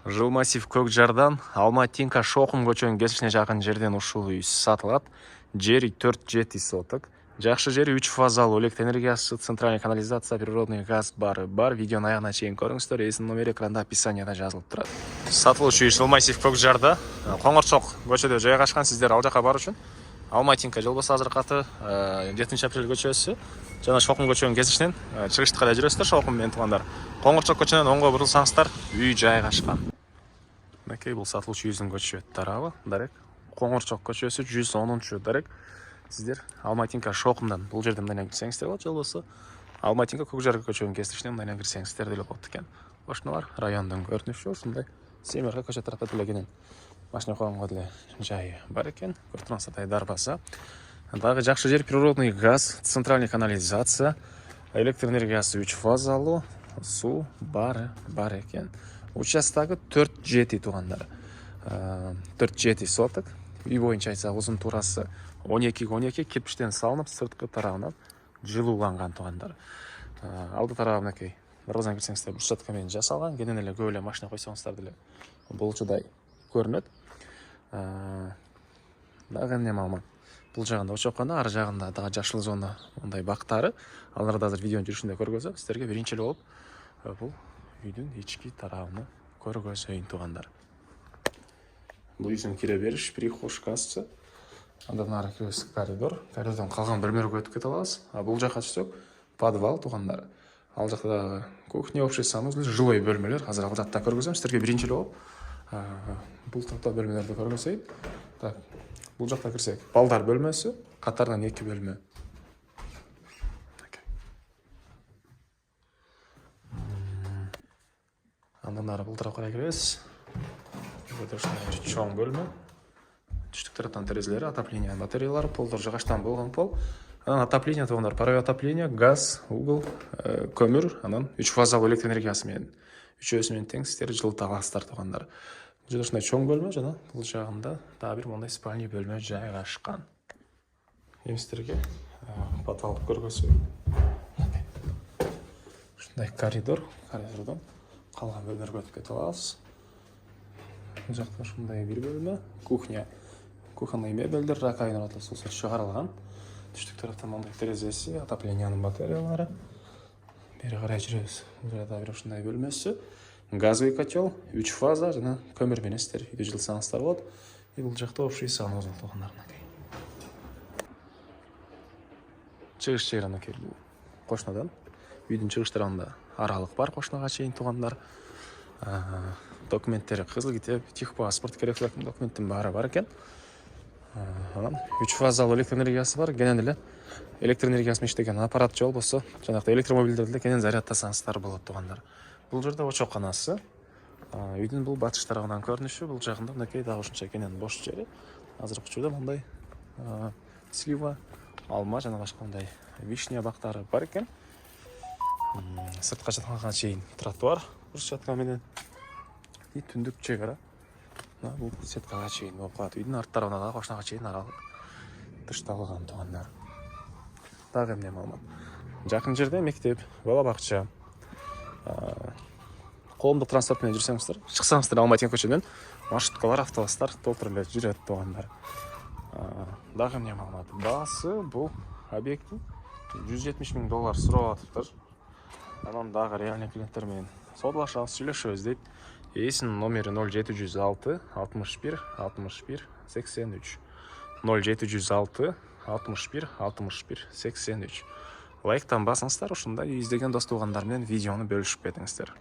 Жыл массив Көкжардан Алматинка Шоқым көчөнүн кесишине жакын жерден ушул үй сатылат. Жери 4-7 соток. Жакшы жери 3 фазалуу электр энергиясы, центральный канализация, природный газ бар. Видеону аягына чейин көрүңүздөр. Эсинин номери экранда описанияда жазылып турат. Сатылуучу үй Жыл массив Көкжарда, Коңорчок көчөдө жайгашкан. Сиздер ал жака баруу үчүн Алматинка жолбосу азыркы аты 7 апрель көчөсү жана Шоқым көчөнүн кесишинен чыгыштыкка эле жүрөсүздөр. Шоқым менен туугандар. Коңорчок көчөнөн оңго бурулсаңыздар үй жайгашкан. Мынакей бул сатылуучу үйдүн көчө тарабы. Дарек Коңорчок көчөсү 110 дарек. Сиздер Алматинка Шоқымдан бул жерден мындан кирсеңиздер болот, жолбосу Алматинка Көкжар көчөнүн кесишинен мындан кирсеңиздер деле болот экен. Ошонулар райондун көрүнүшү ушундай. Семерге көчө тарапта делегенен машина койгонго деле жайы бар экен. Көрүп атай дарбаса. Дагы жакшы жер природный газ, центральный канализация, электр энергиясы 3 фазалуу, суу бар экен. Участогы 4-7 туугандар. 4-7 соток. Үй боюнча айтсак узун туурасы 12 кирпичтен салынып, сырткы тарабынан жылууланган туугандар. Алды тарабы мынакей. Дарбазадан кирсеңиздер брусчатка менен жасалган. Кенен эле көп эле машина койсоңуздар деле болчудай көрүнөт. Дагы эмне маалымат? Бул жагында очоккона, ар жагында дагы жашыл зона мындай бактары. Аларды азыр видеонун жүрүшүндө көргөзөм. Сиздерге биринчи эле болуп бул үйдүн ички тарабын көргөзөйүн туугандар. Бул үйдүн кире бериш, приход, шкафчы. Андан ары киребиз коридор. Коридордон калган бөлмөлөргө өтүп кете алабыз. Бул жака түшсөк, подвал туугандар. Ал жакта дагы кухня, общий санузел, жилой бөлмөлөр. Азыр ал жакта көргөзөм. Сиздерге биринчи эле болуп бул топто бөлмөлөрдү көргөзөйүн. Так, бул жакта кирсек, балдар бөлмөсү, катарынан 2 бөлмө. Андан ары бул тарапка киребиз. Чоң бөлмө. Түштүк тараптан терезелери, отопление батареялары, полдор жыгачтан болгон пол. Анан отопление туугандар, паровой отопление, газ, угол, көмүр, анан 3 фазалуу электр энергиясы менен үчөөсү менен тең сиздер жылыта аласыздар туугандар. Бул жерде ушундай чоң бөлмө жана бул жагында дагы бир мондай спальный бөлмө жайгашкан. Эми сиздерге подвал көргөзөйүн. Ушундай коридордон калган бөлмөлөргө өтүп кете алабыз. Бул жакта ушундай бир бөлмө, кухонный мебелдер, раковина сусу чыгарылган. Түштүк тараптан мындай терезеси, отоплениянын батареялары. Бери карай жүрөбүз. Бул жерде бир ушундай бөлмөсү, газовый котел, 3 фаза жана көмүр менен сиздер үйдү жылытсаңыздар болот. Бул жакта общий санузел туугандар. Чыгыш жери мынакей кошунадан. Үйдүн чыгыш тарабында аралык бар кошунага чейин туугандар. Документтери кызыл китеп, техпаспорт керек документтин баары бар экен. 3 фазалуу электр энергиясы бар. Кенен эле электр энергиясы менен иштеген аппарат жолбосу жанагы электромобилдерди кенен зарядтасаңыздар болот туугандар. Бул жерде очокканасы. Үйдүн бул батыш тарабынан көрүнүшү, бул жагында мынакей дагы ушунча кенен бош жери. Азыркы учурда мындай слива, алма жана башка мындай вишня бактары бар экен. Сыртка чыкканга чейин тротуар брусчатка менен түндүк чегара. Бул сеткага чейин болуп калат. Үйдүн арт тарабына дагы кошунага чейин аралык тышталган туугандар. Дагы эмне маалымат? Жакын жерде мектеп, бала бакча, коомдук транспорт менен жүрсөңүздөр, чыксаңыздар Алматинка көчөдөн маршруткалар, автобустар толтур эле жүрөт туугандар. Дагы эмне маалымат? Баасы бул объекттин $170 000 сурап атыптыр. Анан дагы реальный клиенттер менен саудалашабыз, сүйлөшөбүз дейт. Эсинин номери 0706 61 61 83. 0706 61 61 83. Лайктан басыңыздар, ушундай издеген дос туугандар менен видеону бөлүшүп кетиңиздер.